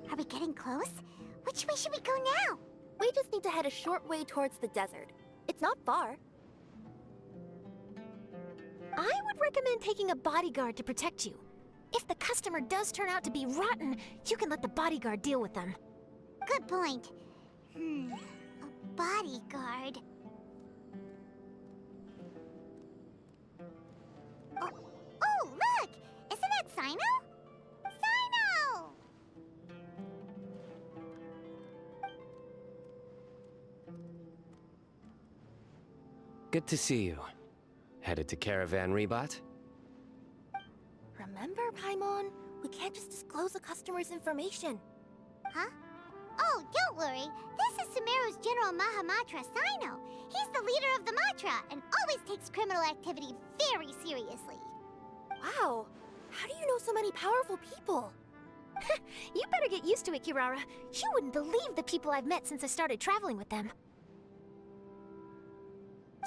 Are we getting close? Which way should we go now? We just need to head a short way towards the desert. It's not far. I would recommend taking a bodyguard to protect you. If the customer does turn out to be rotten, you can let the bodyguard deal with them. Good point. A bodyguard. Oh, look! Isn't that Sino? Sino! Good to see you. Headed to Caravan Rebot? Remember, Paimon? We can't just disclose a customer's information. Huh? Oh, don't worry. This is Sumeru's General Mahamatra, Sino. He's the leader of the Matra and always takes criminal activity very seriously. Wow, how do you know so many powerful people? You better get used to it, Kirara. You wouldn't believe the people I've met since I started traveling with them.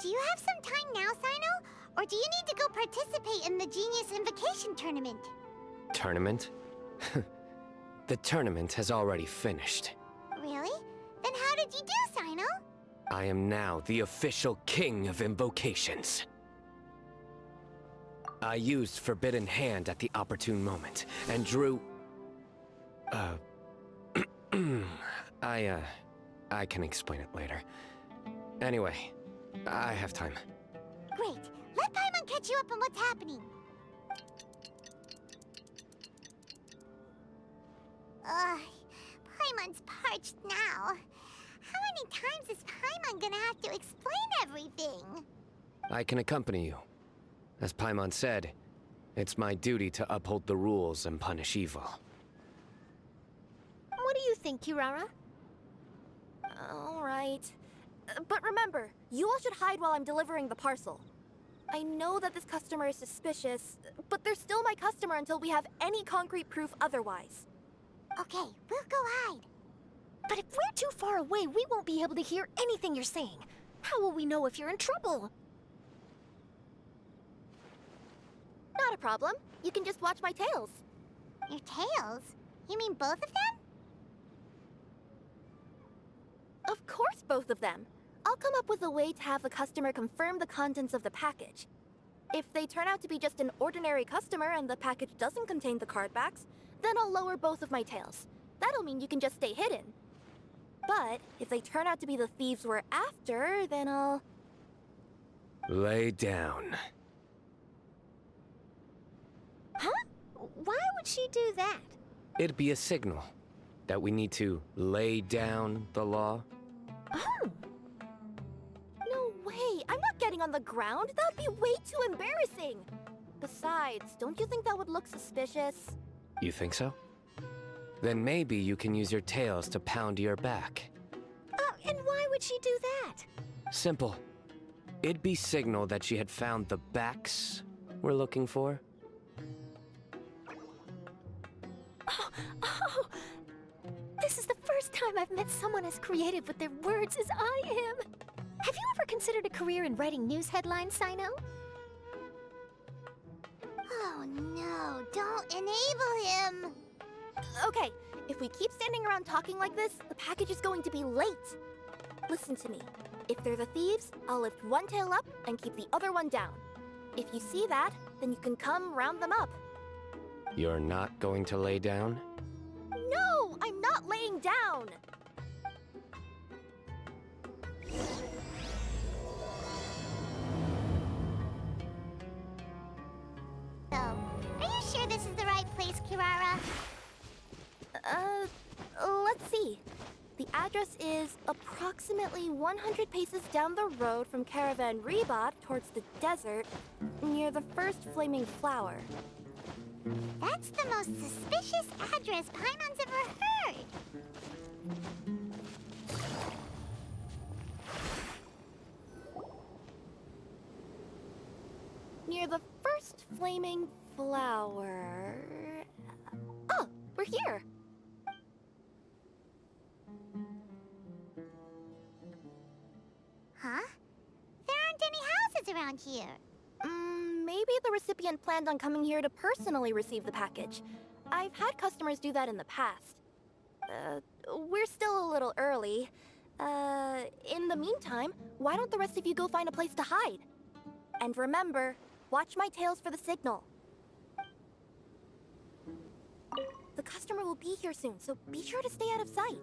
Do you have some time now, Sino? Or do you need to go participate in the Genius Invocation Tournament? Tournament? The tournament has already finished. Really? Then how did you do, Sino? I am now the official king of invocations. I used Forbidden Hand at the opportune moment, and drew... I can explain it later. Anyway, I have time. Great. Let Paimon catch you up on what's happening. Paimon's parched now. How many times is Paimon gonna have to explain everything? I can accompany you. As Paimon said, it's my duty to uphold the rules and punish evil. What do you think, Kirara? All right. But remember, you all should hide while I'm delivering the parcel. I know that this customer is suspicious, but they're still my customer until we have any concrete proof otherwise. Okay, we'll go hide. But if we're too far away, we won't be able to hear anything you're saying. How will we know if you're in trouble? Not a problem. You can just watch my tails. Your tails? You mean both of them? Of course, both of them. I'll come up with a way to have the customer confirm the contents of the package. If they turn out to be just an ordinary customer and the package doesn't contain the card backs, then I'll lower both of my tails. That'll mean you can just stay hidden. But if they turn out to be the thieves we're after, then I'll... Lay down. Huh? Why would she do that? It'd be a signal that we need to lay down the law. Oh. No way! I'm not getting on the ground! That would be way too embarrassing! Besides, don't you think that would look suspicious? You think so? Then maybe you can use your tails to pound your back. And why would she do that? Simple. It'd be signal that she had found the backs we're looking for. Oh, this is the first time I've met someone as creative with their words as I am. Have you ever considered a career in writing news headlines, Sino? Oh no, don't enable him! Okay, if we keep standing around talking like this, the package is going to be late. Listen to me. If they're the thieves, I'll lift one tail up and keep the other one down. If you see that, then you can come round them up. You're not going to lay down? No, I'm not laying down! So, are you sure this is the right place, Kirara? Let's see. The address is approximately 100 paces down the road from Caravan Rebot towards the desert, near the first flaming flower. That's the most suspicious address Paimon's ever heard. Near the first flaming flower... Oh, we're here! Huh? There aren't any houses around here. Maybe the recipient planned on coming here to personally receive the package. I've had customers do that in the past. we're still a little early. In the meantime, why don't the rest of you go find a place to hide? And remember, watch my tails for the signal. The customer will be here soon, so be sure to stay out of sight.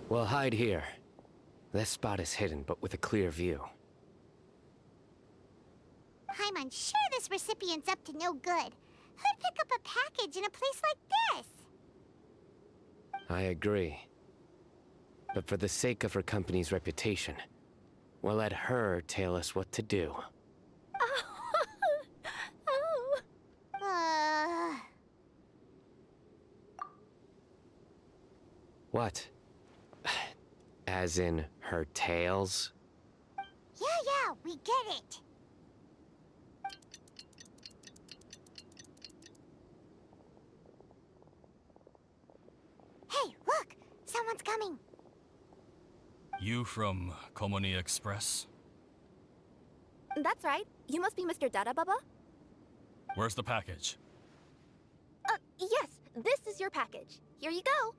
We'll hide here. This spot is hidden, but with a clear view. I'm unsure this recipient's up to no good. Who'd pick up a package in a place like this? I agree. But for the sake of her company's reputation, we'll let her tell us what to do. Oh. What? As in her tails? Yeah, we get it. Hey, look! Someone's coming. You from Komoni Express? That's right. You must be Mr. Dada Baba? Where's the package? Yes, this is your package. Here you go.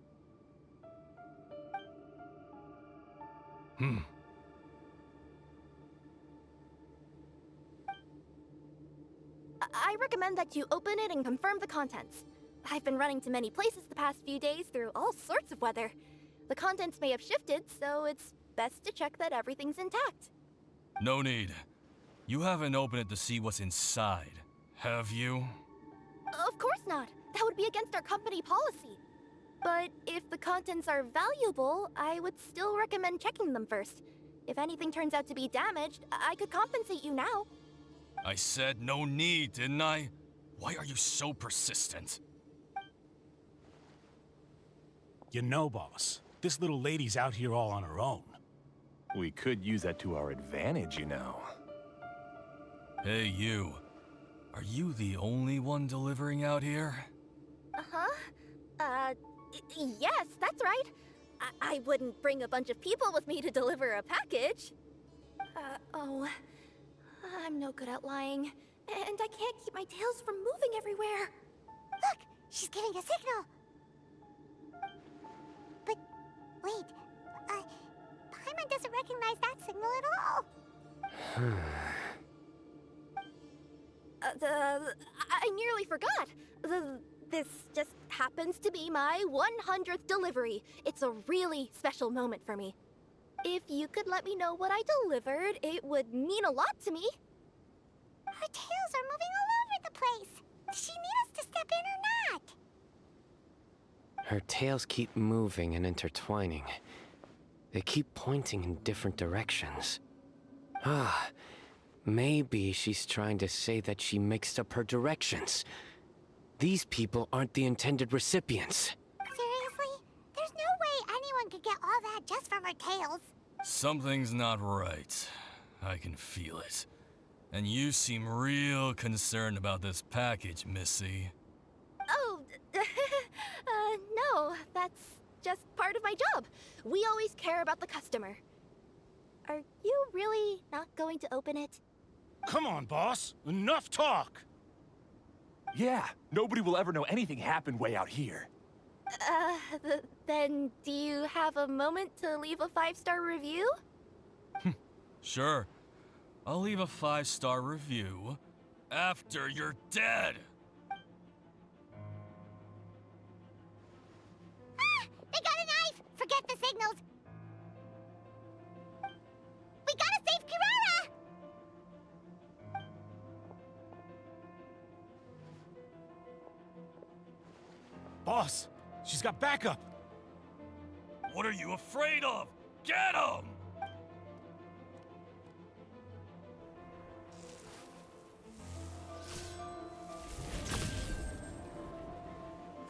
I recommend that you open it and confirm the contents. I've been running to many places the past few days through all sorts of weather. The contents may have shifted, so it's best to check that everything's intact. No need. You haven't opened it to see what's inside, have you? Of course not. That would be against our company policy. But if the contents are valuable, I would still recommend checking them first. If anything turns out to be damaged, I could compensate you now. I said no need, didn't I? Why are you so persistent? You know, boss, this little lady's out here all on her own. We could use that to our advantage, you know. Hey, you. Are you the only one delivering out here? Yes, that's right. I wouldn't bring a bunch of people with me to deliver a package. I'm no good at lying. And I can't keep my tails from moving everywhere. Look, she's giving a signal. But wait, Paimon doesn't recognize that signal at all. I nearly forgot. This just happens to be my 100th delivery. It's a really special moment for me. If you could let me know what I delivered, it would mean a lot to me. Her tails are moving all over the place. Does she need us to step in or not? Her tails keep moving and intertwining. They keep pointing in different directions. Maybe she's trying to say that she mixed up her directions. These people aren't the intended recipients. Seriously? There's no way anyone could get all that just from her tails. Something's not right. I can feel it. And you seem real concerned about this package, Missy. Oh, no, that's just part of my job. We always care about the customer. Are you really not going to open it? Come on, boss. Enough talk. Yeah, nobody will ever know anything happened way out here. Then do you have a moment to leave a 5-star review? Sure. I'll leave a 5-star review after you're dead. They got a knife! Forget the signals! We gotta save Kirara! Boss, she's got backup. What are you afraid of? Get him!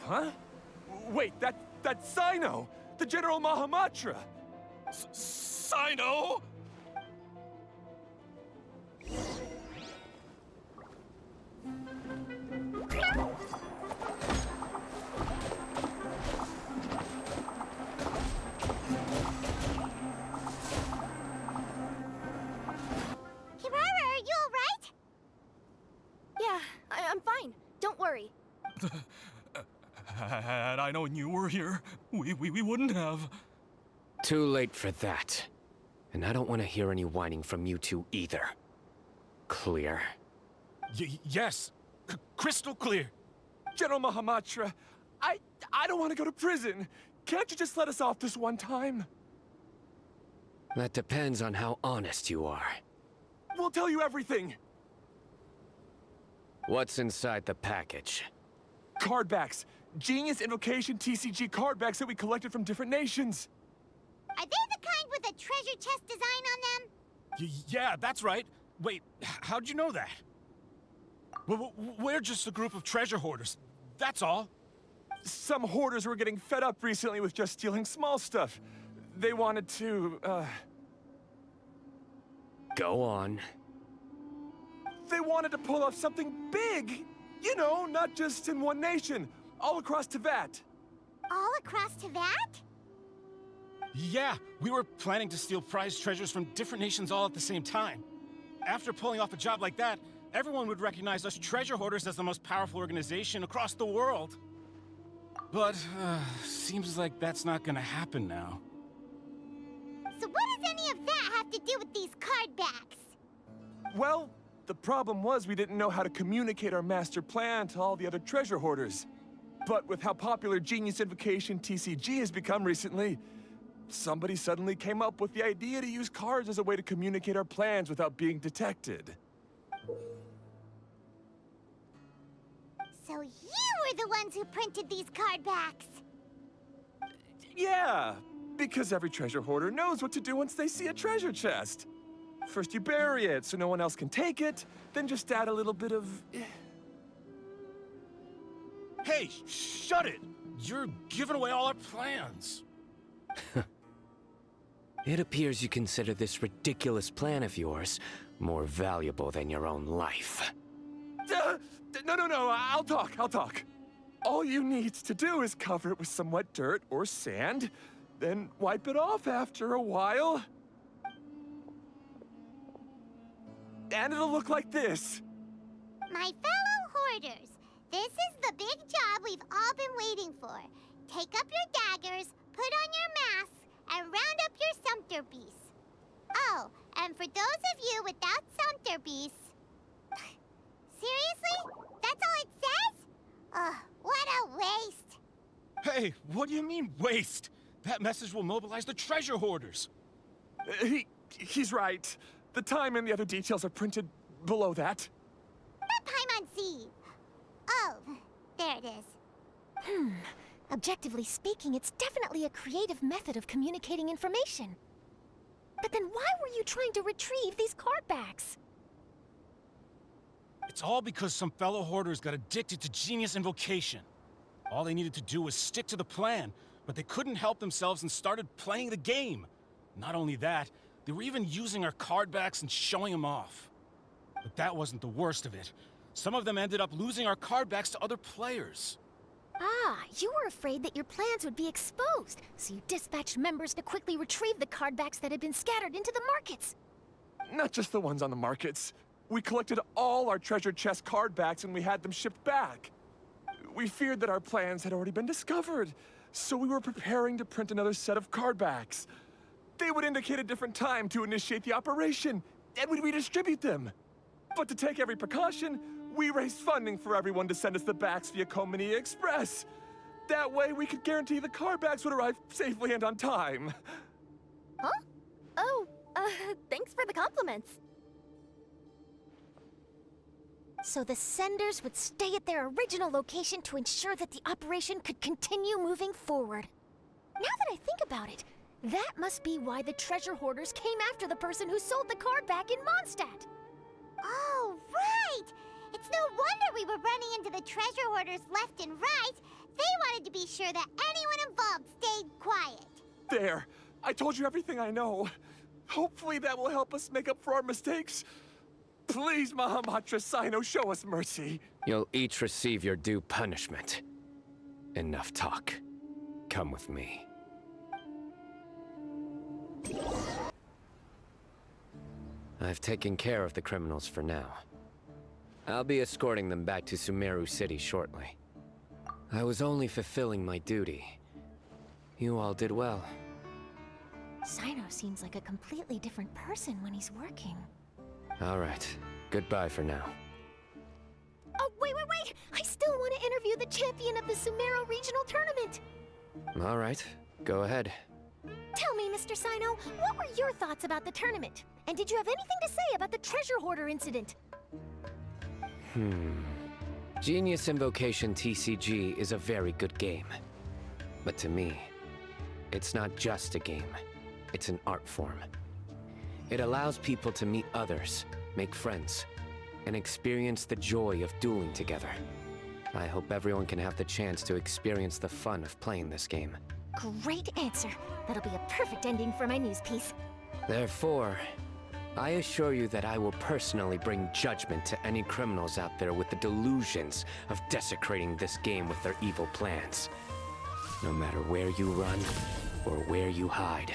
Huh? Wait, that's Sino! The General Mahamatra! Sino? Kirara, are you alright? Yeah, I'm worry. Had I known you were here, we wouldn't have. Too late for that. And I don't want to hear any whining from you two either. Clear? Yes. Crystal clear. General Mahamatra, I don't want to go to prison. Can't you just let us off this one time? That depends on how honest you are. We'll tell you everything. What's inside the package? Cardbacks. Genius Invocation TCG cardbacks that we collected from different nations. Are they the kind with a treasure chest design on them? Yeah, that's right. Wait, how'd you know that? We're just a group of treasure hoarders. That's all. Some hoarders were getting fed up recently with just stealing small stuff. They wanted to, Go on. They wanted to pull off something big. You know, not just in one nation, all across Teyvat. All across Teyvat? Yeah, we were planning to steal prized treasures from different nations all at the same time. After pulling off a job like that, everyone would recognize us treasure hoarders as the most powerful organization across the world. But, seems like that's not gonna happen now. So what does any of that have to do with these card backs? Well, the problem was we didn't know how to communicate our master plan to all the other treasure hoarders. But with how popular Genius Invocation TCG has become recently, somebody suddenly came up with the idea to use cards as a way to communicate our plans without being detected. So you were the ones who printed these card backs. Yeah, because every treasure hoarder knows what to do once they see a treasure chest. First you bury it so no one else can take it, then just add a little bit of... Hey, shut it! You're giving away all our plans. It appears you consider this ridiculous plan of yours more valuable than your own life. No, I'll talk. All you need to do is cover it with some wet dirt or sand, then wipe it off after a while. And it'll look like this. My fellow hoarders, this is the big job we've all been waiting for. Take up your daggers, put on your masks, and round up your sumpter beasts. Oh, and for those of you without sumpter beasts... Seriously? That's all it says? Ugh, what a waste. Hey, what do you mean, waste? That message will mobilize the treasure hoarders. He's right. The time and the other details are printed below that. Not Paimon. Oh, there it is. Objectively speaking, it's definitely a creative method of communicating information. But then why were you trying to retrieve these card backs? It's all because some fellow hoarders got addicted to Genius Invocation. All they needed to do was stick to the plan, but they couldn't help themselves and started playing the game. Not only that, they were even using our card backs and showing them off. But that wasn't the worst of it. Some of them ended up losing our card backs to other players. Ah, you were afraid that your plans would be exposed, so you dispatched members to quickly retrieve the card backs that had been scattered into the markets. Not just the ones on the markets. We collected all our treasure chest card backs and we had them shipped back. We feared that our plans had already been discovered, so we were preparing to print another set of card backs. They would indicate a different time to initiate the operation, and we'd redistribute them. But to take every precaution, we raised funding for everyone to send us the backs via Komini Express. That way, we could guarantee the card backs would arrive safely and on time. Huh? Oh, thanks for the compliments. So the senders would stay at their original location to ensure that the operation could continue moving forward. Now that I think about it, that must be why the treasure hoarders came after the person who sold the card back in Mondstadt. Oh, right! It's no wonder we were running into the treasure hoarders left and right. They wanted to be sure that anyone involved stayed quiet. There. I told you everything I know. Hopefully that will help us make up for our mistakes. Please, Mahamatra Sino, show us mercy. You'll each receive your due punishment. Enough talk. Come with me. I've taken care of the criminals for now. I'll be escorting them back to Sumeru City shortly. I was only fulfilling my duty. You all did well. Sino seems like a completely different person when he's working. All right. Goodbye for now. Oh, wait! I still want to interview the champion of the Sumeru Regional Tournament! All right. Go ahead. Tell me, Mr. Sino, what were your thoughts about the tournament? And did you have anything to say about the treasure hoarder incident? Genius Invocation TCG is a very good game. But to me, it's not just a game. It's an art form. It allows people to meet others, make friends, and experience the joy of dueling together. I hope everyone can have the chance to experience the fun of playing this game. Great answer. That'll be a perfect ending for my news piece. Therefore, I assure you that I will personally bring judgment to any criminals out there with the delusions of desecrating this game with their evil plans. No matter where you run or where you hide,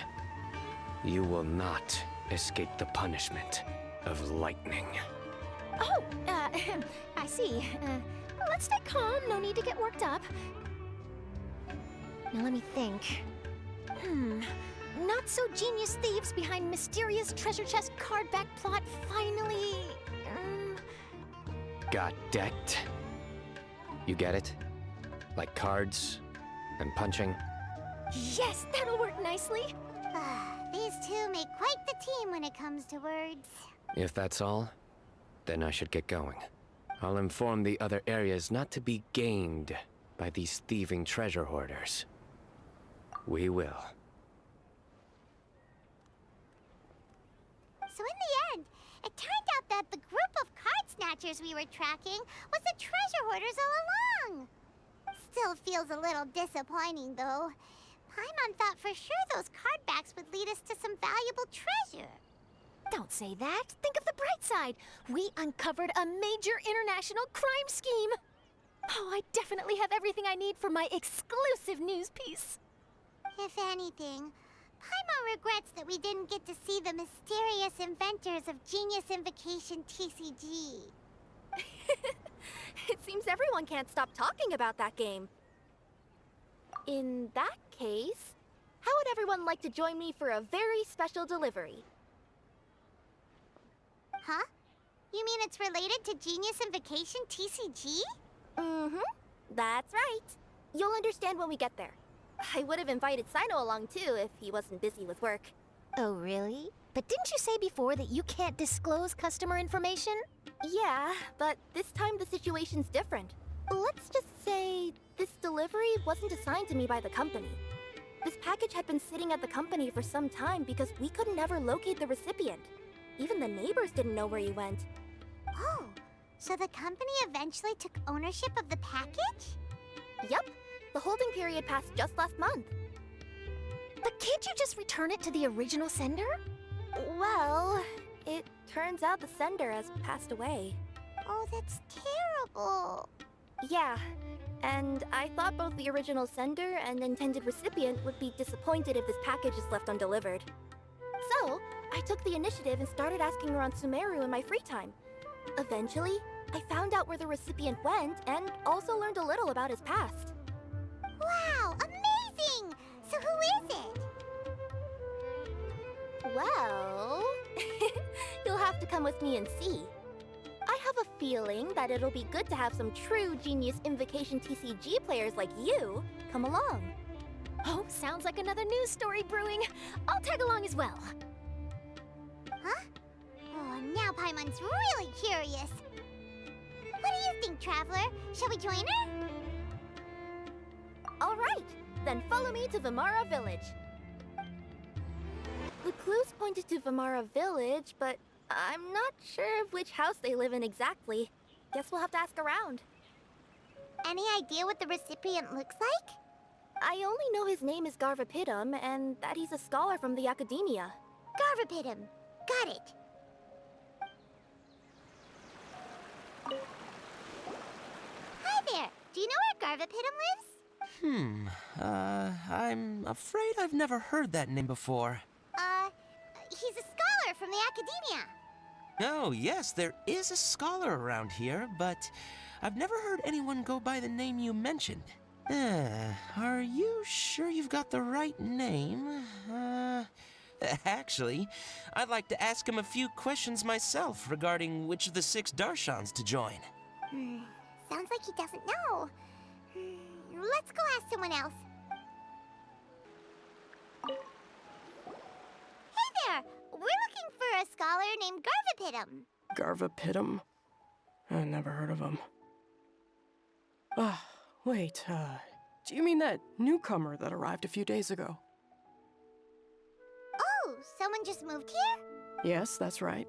you will not escape the punishment of lightning. Oh, I see. Let's stay calm. No need to get worked up. Now let me think. Not so genius thieves behind mysterious treasure chest card back plot finally... Got decked? You get it? Like cards and punching? Yes, that'll work nicely. These two make quite the team when it comes to words. If that's all, then I should get going. I'll inform the other areas not to be gamed by these thieving treasure hoarders. We will. So in the end, it turned out that the group of card snatchers we were tracking was the treasure hoarders all along. Still feels a little disappointing, though. Paimon thought for sure those card backs would lead us to some valuable treasure. Don't say that. Think of the bright side. We uncovered a major international crime scheme. Oh, I definitely have everything I need for my exclusive news piece. If anything, Paimon regrets that we didn't get to see the mysterious inventors of Genius Invocation TCG. It seems everyone can't stop talking about that game. In that case, how would everyone like to join me for a very special delivery? Huh? You mean it's related to Genius Invocation TCG? Mm-hmm. That's right. You'll understand when we get there. I would have invited Sino along too if he wasn't busy with work. Oh, really? But didn't you say before that you can't disclose customer information? Yeah, but this time the situation's different. Let's just say this delivery wasn't assigned to me by the company. This package had been sitting at the company for some time because we couldn't ever locate the recipient. Even the neighbors didn't know where he went. Oh, so the company eventually took ownership of the package? Yup, the holding period passed just last month. But can't you just return it to the original sender? Well, it turns out the sender has passed away. Oh, that's terrible. Yeah, and I thought both the original sender and intended recipient would be disappointed if this package is left undelivered. So, I took the initiative and started asking around Sumeru in my free time. Eventually, I found out where the recipient went and also learned a little about his past. Wow, amazing! So who is it? Well, you'll have to come with me and see. I have a feeling that it'll be good to have some true Genius Invocation TCG players like you come along. Oh, sounds like another news story brewing. I'll tag along as well. Huh? Oh, now Paimon's really curious. What do you think, Traveler? Shall we join her? All right, then follow me to Vimara Village. The clues pointed to Vimara Village, but I'm not sure of which house they live in exactly. Guess we'll have to ask around. Any idea what the recipient looks like? I only know his name is Garvapidum and that he's a scholar from the academia. Garvapidum. Got it. Hi there. Do you know where Garvapidum lives? I'm afraid I've never heard that name before. He's a scholar from the academia. Oh, yes, there is a scholar around here, but I've never heard anyone go by the name you mentioned. Are you sure you've got the right name? Actually, I'd like to ask him a few questions myself regarding which of the 6 Darshans to join. Sounds like he doesn't know. Let's go ask someone else. Hey there! We're looking for a scholar named Garvapitum. Garvapitum? I never heard of him. Wait, do you mean that newcomer that arrived a few days ago? Oh, someone just moved here? Yes, that's right.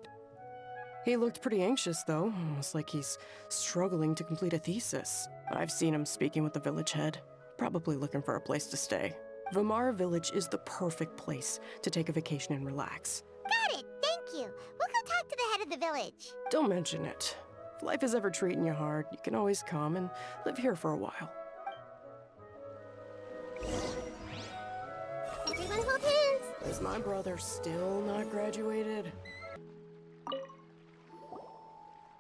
He looked pretty anxious, though, almost like he's struggling to complete a thesis. I've seen him speaking with the village head, probably looking for a place to stay. Vamara Village is the perfect place to take a vacation and relax. Got it, thank you. We'll go talk to the head of the village. Don't mention it. If life is ever treating you hard, you can always come and live here for a while. Everyone hold hands. Is my brother still not graduated?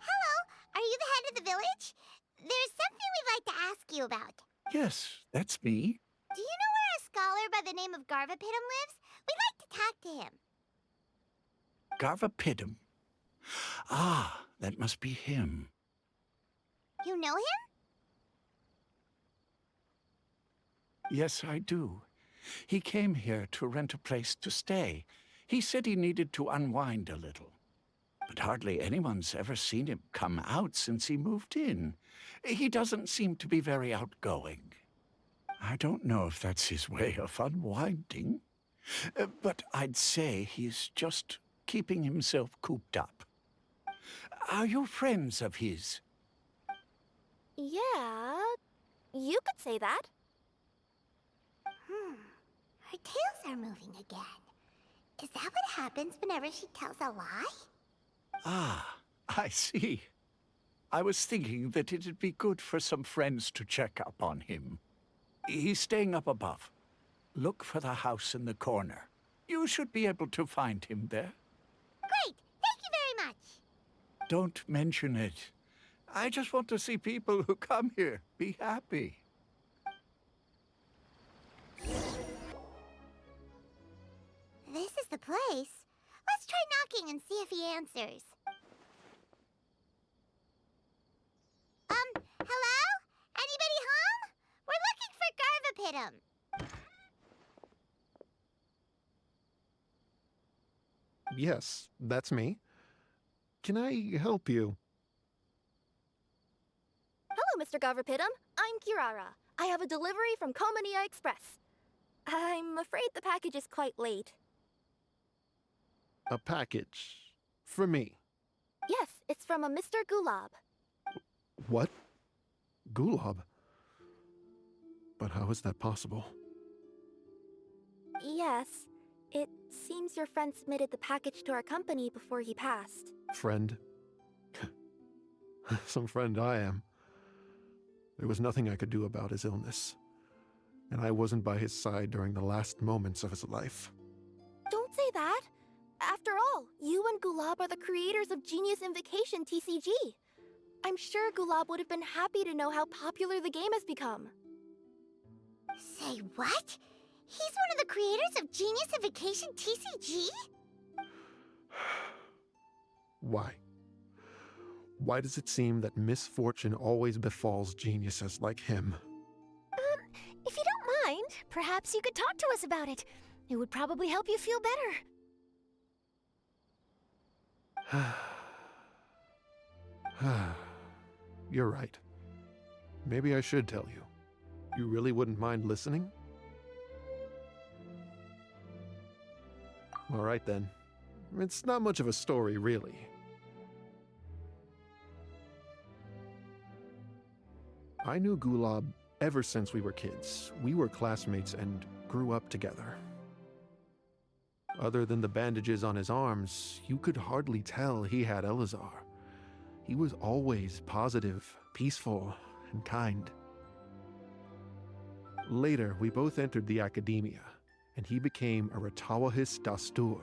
Hello, are you the head of the village? There's something we'd like to ask you about. Yes, that's me. Do you know where a scholar by the name of Garvapitum lives? We'd like to talk to him. Garvapitum. Ah, that must be him. You know him? Yes, I do. He came here to rent a place to stay. He said he needed to unwind a little. But hardly anyone's ever seen him come out since he moved in. He doesn't seem to be very outgoing. I don't know if that's his way of unwinding, but I'd say he's just keeping himself cooped up. Are you friends of his? Yeah, you could say that. Her tails are moving again. Is that what happens whenever she tells a lie? Ah, I see. I was thinking that it'd be good for some friends to check up on him. He's staying up above. Look for the house in the corner. You should be able to find him there. Great, thank you very much. Don't mention it. I just want to see people who come here be happy. This is the place. Let's try knocking and see if he answers. Hello? Anybody home? We're looking for Garvapitum. Yes, that's me. Can I help you? Hello, Mr. Garvapitum. I'm Kirara. I have a delivery from Komania Express. I'm afraid the package is quite late. A package. For me. Yes, it's from a Mr. Gulab. What? Gulab? But how is that possible? Yes, it seems your friend submitted the package to our company before he passed. Friend? Some friend I am. There was nothing I could do about his illness. And I wasn't by his side during the last moments of his life. Don't say that. After all, you and Gulab are the creators of Genius Invocation TCG. I'm sure Gulab would have been happy to know how popular the game has become. Say what? He's one of the creators of Genius Invocation TCG? Why? Why does it seem that misfortune always befalls geniuses like him? If you don't mind, perhaps you could talk to us about it. It would probably help you feel better. You're right. Maybe I should tell you. You really wouldn't mind listening? All right then. It's not much of a story, really. I knew Gulab ever since we were kids. We were classmates and grew up together. Other than the bandages on his arms, you could hardly tell he had Elazar. He was always positive, peaceful, and kind. Later, we both entered the academia, and he became a Ratawahis Dastur.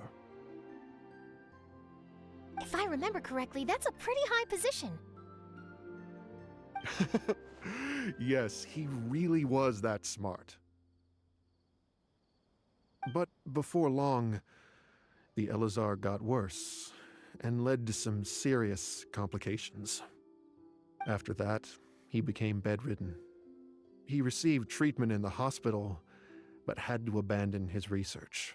If I remember correctly, that's a pretty high position. Yes, he really was that smart. But before long, the Elazar got worse and led to some serious complications. After that, he became bedridden. He received treatment in the hospital, but had to abandon his research.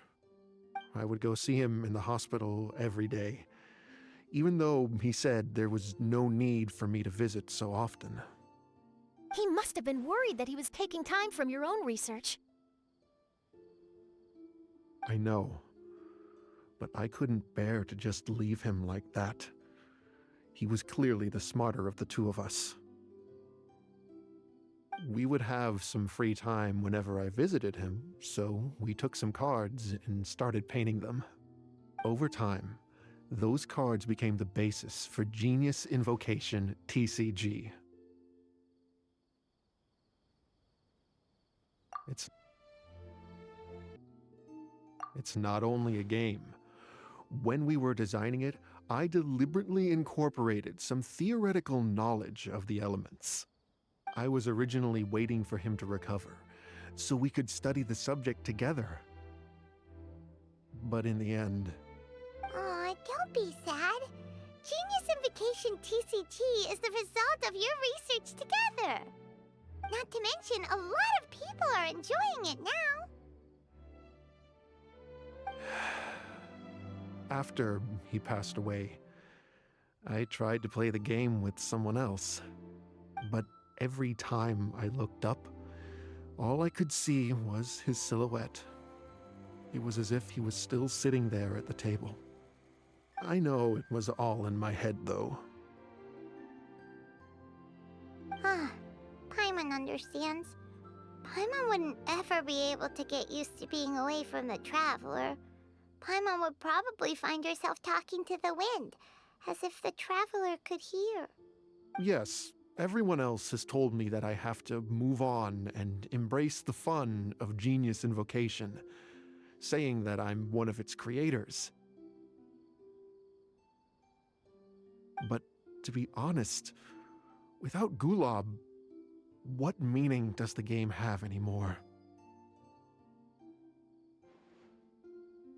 I would go see him in the hospital every day, even though he said there was no need for me to visit so often. He must have been worried that he was taking time from your own research. I know, but I couldn't bear to just leave him like that. He was clearly the smarter of the two of us. We would have some free time whenever I visited him, so we took some cards and started painting them. Over time, those cards became the basis for Genius Invocation TCG. It's not only a game. When we were designing it, I deliberately incorporated some theoretical knowledge of the elements. I was originally waiting for him to recover, so we could study the subject together. But in the end... Aw, don't be sad. Genius Invocation TCG is the result of your research together. Not to mention, a lot of people are enjoying it now. After he passed away, I tried to play the game with someone else. But every time I looked up, all I could see was his silhouette. It was as if he was still sitting there at the table. I know it was all in my head, though. Paimon understands. Paimon wouldn't ever be able to get used to being away from the Traveler. Paimon would probably find herself talking to the wind, as if the Traveler could hear. Yes, everyone else has told me that I have to move on and embrace the fun of Genius Invocation, saying that I'm one of its creators. But to be honest, without Gulab, what meaning does the game have anymore?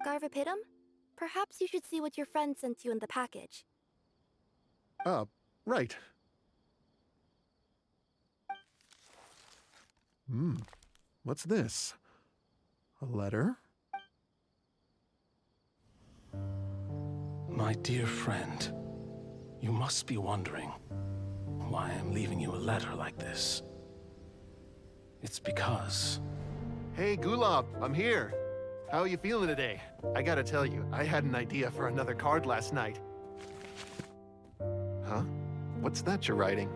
Garvapitum? Perhaps you should see what your friend sent you in the package. Right. What's this? A letter? My dear friend, you must be wondering why I'm leaving you a letter like this. It's because... Hey, Gulab, I'm here. How are you feeling today? I gotta tell you, I had an idea for another card last night. Huh? What's that you're writing?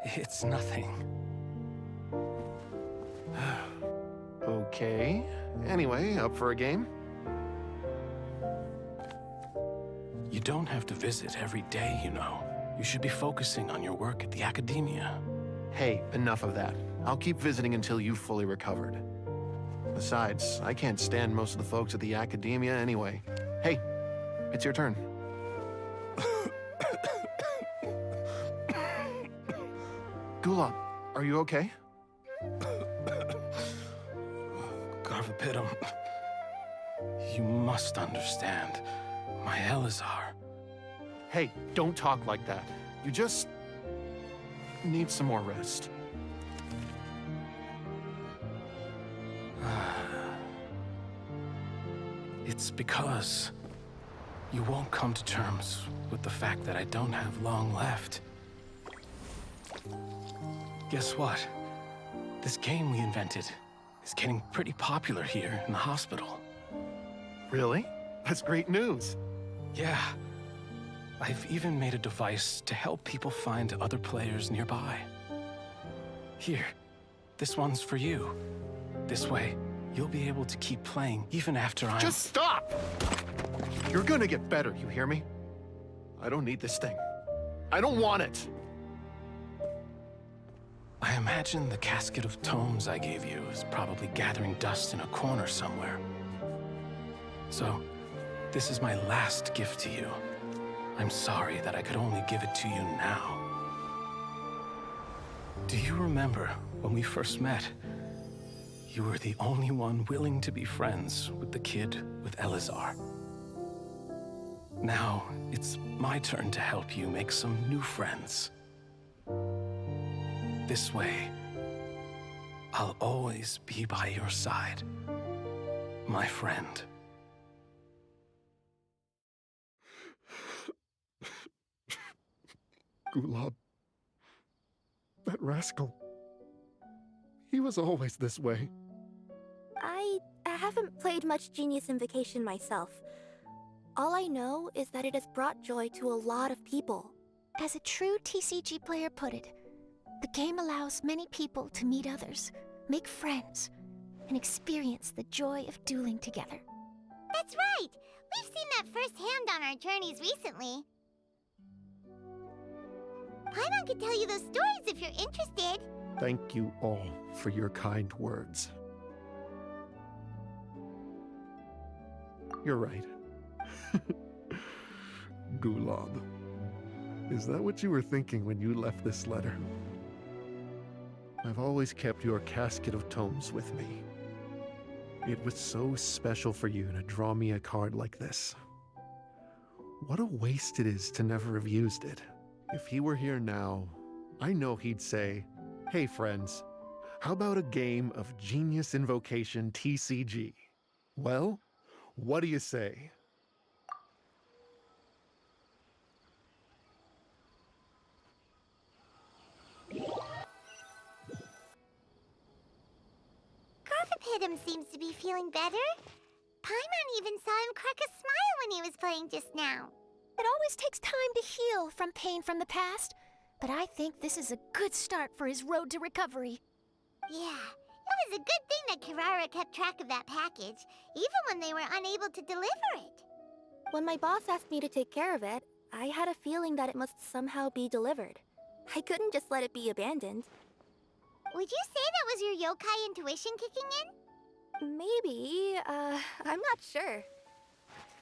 It's nothing. Okay. Anyway, up for a game? You don't have to visit every day, you know. You should be focusing on your work at the academia. Hey, enough of that. I'll keep visiting until you've fully recovered. Besides, I can't stand most of the folks at the academia anyway. Hey, it's your turn. Gulab, are you okay? Garvapitum, you must understand. My Elazar. Hey, don't talk like that. You just need some more rest. It's because you won't come to terms with the fact that I don't have long left. Guess what? This game we invented is getting pretty popular here in the hospital. Really? That's great news. Yeah. I've even made a device to help people find other players nearby. Here, this one's for you. This way, you'll be able to keep playing even after I'm... Just stop! You're gonna get better, you hear me? I don't need this thing. I don't want it! I imagine the casket of tomes I gave you is probably gathering dust in a corner somewhere. So, This is my last gift to you. I'm sorry that I could only give it to you now. Do you remember when we first met? You were the only one willing to be friends with the kid with Elazar. Now, it's my turn to help you make some new friends. This way, I'll always be by your side, my friend. Gulab. That rascal. He was always this way. I haven't played much Genius Invocation myself. All I know is that it has brought joy to a lot of people. As a true TCG player put it, the game allows many people to meet others, make friends, and experience the joy of dueling together. That's right! We've seen that firsthand on our journeys recently. Paimon could tell you those stories if you're interested. Thank you all for your kind words. You're right. Gulab. Is that what you were thinking when you left this letter? I've always kept your casket of tomes with me. It was so special for you to draw me a card like this. What a waste it is to never have used it. If he were here now, I know he'd say, "Hey friends, how about a game of Genius Invocation TCG?" Well, what do you say? Garfapidum seems to be feeling better. Paimon even saw him crack a smile when he was playing just now. It always takes time to heal from pain from the past, but I think this is a good start for his road to recovery. Yeah, it was a good thing that Kirara kept track of that package, even when they were unable to deliver it. When my boss asked me to take care of it, I had a feeling that it must somehow be delivered. I couldn't just let it be abandoned. Would you say that was your yokai intuition kicking in? Maybe, I'm not sure.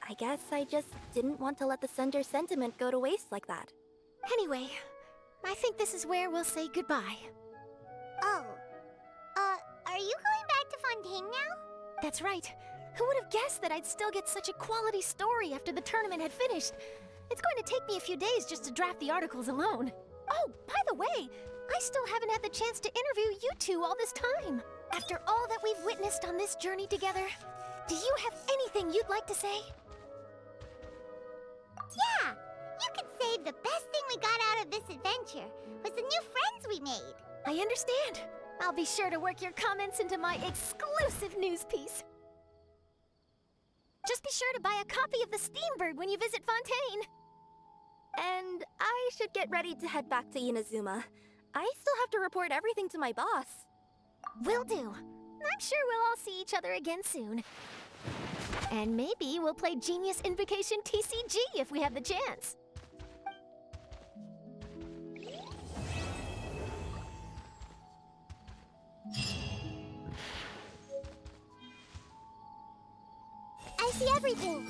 I guess I just didn't want to let the sender's sentiment go to waste like that. Anyway, I think this is where we'll say goodbye. Oh. Are you going back to Fontaine now? That's right. Who would have guessed that I'd still get such a quality story after the tournament had finished? It's going to take me a few days just to draft the articles alone. Oh, by the way, I still haven't had the chance to interview you two all this time. After all that we've witnessed on this journey together, do you have anything you'd like to say? Yeah! You could say the best thing we got out of this adventure was the new friends we made. I understand. I'll be sure to work your comments into my exclusive news piece. Just be sure to buy a copy of the Steambird when you visit Fontaine. And I should get ready to head back to Inazuma. I still have to report everything to my boss. Will do. I'm sure we'll all see each other again soon. And maybe we'll play Genius Invocation TCG if we have the chance. I see everything.